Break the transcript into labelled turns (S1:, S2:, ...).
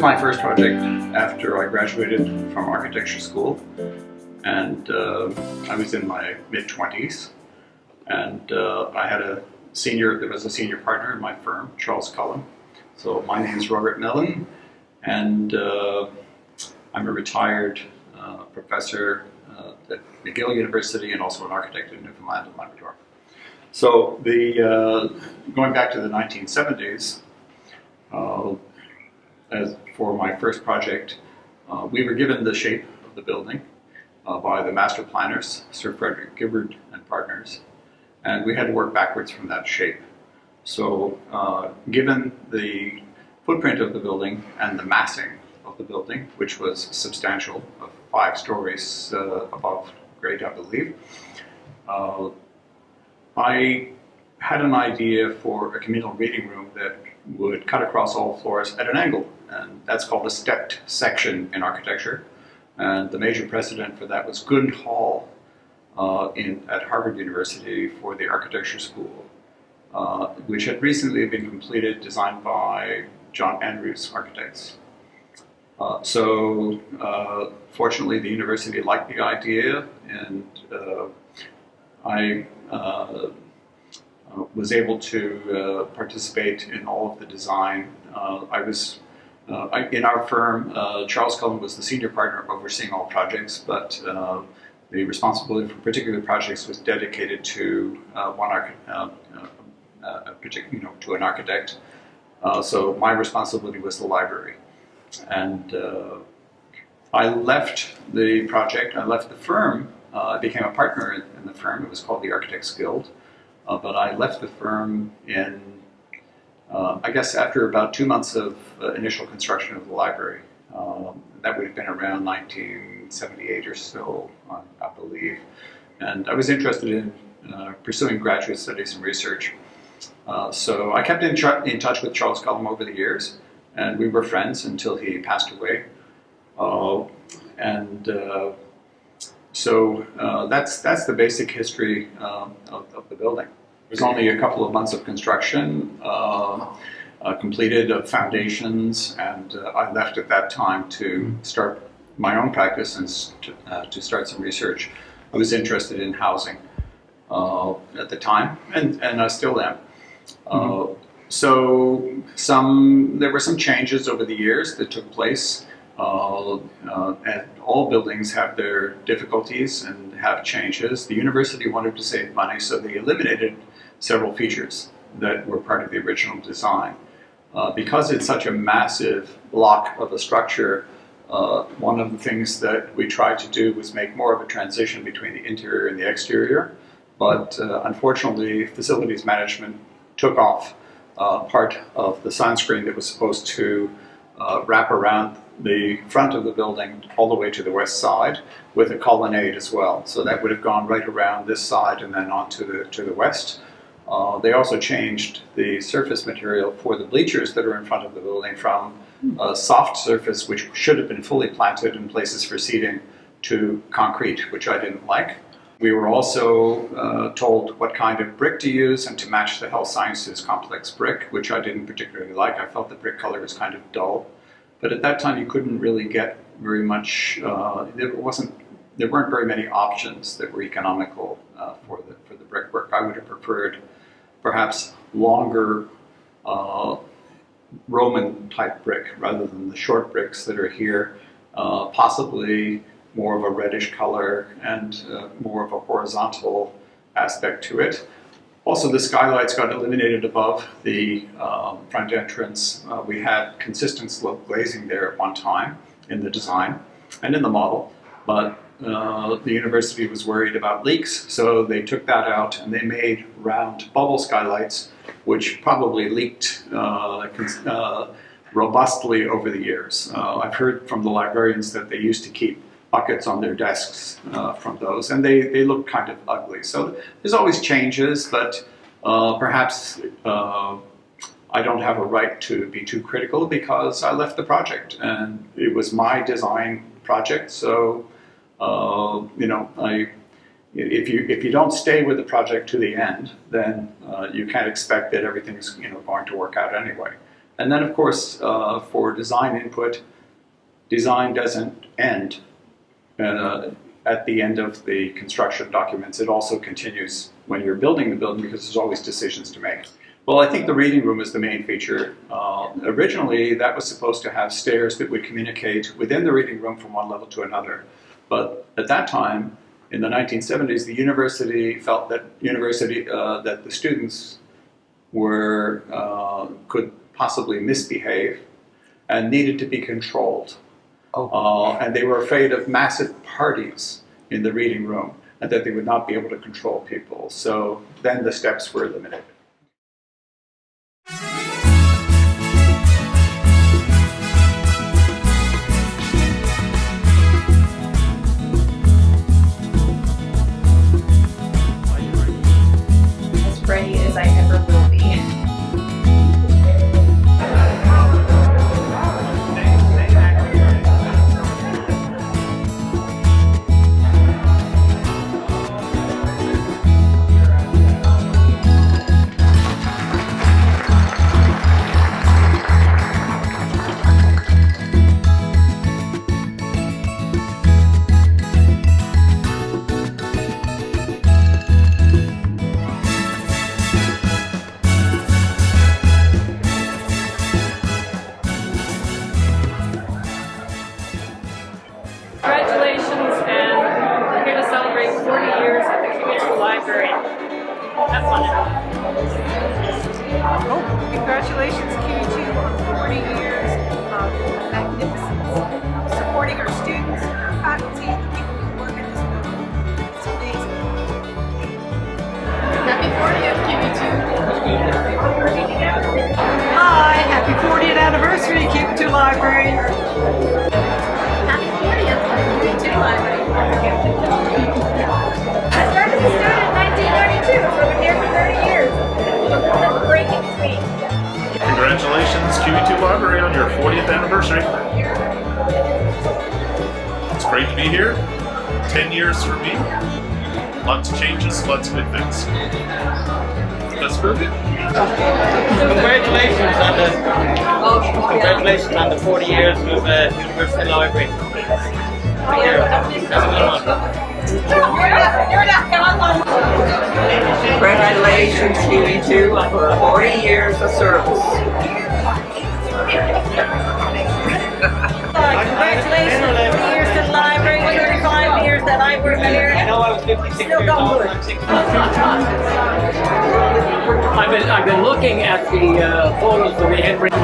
S1: my first project after I graduated from architecture school, and I was in my mid-20s, and there was a senior partner in my firm, Charles Cullum. So my name is Robert Mellin, and I'm a retired professor at McGill University and also an architect in Newfoundland and Labrador. So going back to the 1970s, as for my first project, we were given the shape of the building by the master planners, Sir Frederick Gibbard and partners, and we had to work backwards from that shape. So given the footprint of the building and the massing of the building, which was substantial, of 5 stories above grade, I believe, I had an idea for a communal reading room that would cut across all floors at an angle, and that's called a stepped section in architecture. And the major precedent for that was Goode Hall at Harvard University for the architecture school, which had recently been completed, designed by John Andrews Architects. Fortunately, the university liked the idea, and I was able to participate in all of the design. In our firm, Charles Cullum was the senior partner overseeing all projects, but the responsibility for particular projects was dedicated to to an architect. So my responsibility was the library. And I left the project, I left the firm, I became a partner in the firm. It was called the Architects Guild. But I left the firm in, I guess, after about 2 months of initial construction of the library. That would have been around 1978 or so, I believe. And I was interested in pursuing graduate studies and research. So I kept in touch with Charles Cullum over the years, and we were friends until he passed away. So that's the basic history of the building. It was only a couple of months of construction, completed of foundations, and I left at that time to start my own practice and to start some research. I was interested in housing at the time, and I still am. So there were some changes over the years that took place. And all buildings have their difficulties and have changes. The university wanted to save money, so they eliminated several features that were part of the original design. Because it's such a massive block of a structure, one of the things that we tried to do was make more of a transition between the interior and the exterior. But unfortunately, facilities management took off part of the sign screen that was supposed to wrap around the front of the building all the way to the west side with a colonnade as well. So that would have gone right around this side and then on to the west. They also changed the surface material for the bleachers that are in front of the building from a soft surface, which should have been fully planted in places for seating, to concrete, which I didn't like. We were also told what kind of brick to use and to match the health sciences complex brick, which I didn't particularly like. I felt the brick color was kind of dull. But at that time, you couldn't really get very much. There weren't very many options that were economical for the brickwork. I would have preferred perhaps longer Roman type brick rather than the short bricks that are here. Possibly more of a reddish color and more of a horizontal aspect to it. Also, the skylights got eliminated above the front entrance. We had consistent slope glazing there at one time in the design and in the model, but the university was worried about leaks, so they took that out and they made round bubble skylights, which probably leaked robustly over the years. I've heard from the librarians that they used to keep buckets on their desks from those, and they look kind of ugly. So there's always changes, but perhaps I don't have a right to be too critical because I left the project and it was my design project. So if you don't stay with the project to the end, then you can't expect that everything's going to work out anyway. And then, of course, for design input, design doesn't end at the end of the construction documents. It also continues when you're building the building because there's always decisions to make. Well, I think the reading room is the main feature. Originally, that was supposed to have stairs that would communicate within the reading room from one level to another. But at that time, in the 1970s, the university felt that that the students were could possibly misbehave and needed to be controlled. And they were afraid of massive parties in the reading room and that they would not be able to control people. So then the steps were eliminated.
S2: As ready as I ever will be.
S3: Congratulations, and we're here to celebrate 40 years at the QEII Library. Have fun.
S4: Congratulations, QEII, on 40 years of magnificence, supporting our students, our faculty, the people who work at this building. It's amazing.
S2: Happy 40th,
S4: Hi, happy 40th anniversary, QEII Library.
S2: Happy 40th, QEII Library. I started the student in 1992, so I've been here for 30 years. That's a break in between.
S5: Congratulations, QEII Library, on your 40th anniversary. It's great to be here. 10 years for me. Lots of changes, lots of good things. That's good.
S6: Congratulations on the 40 years of University Library.
S7: Congratulations, QEII, on 40 years of service.
S4: Congratulations, 40 years to the library, 35 years that I work here.
S6: I know I was 56
S4: Still
S6: years
S4: going
S6: old.
S4: good.
S6: I'm 60.
S8: I've been looking at the photos that we had written.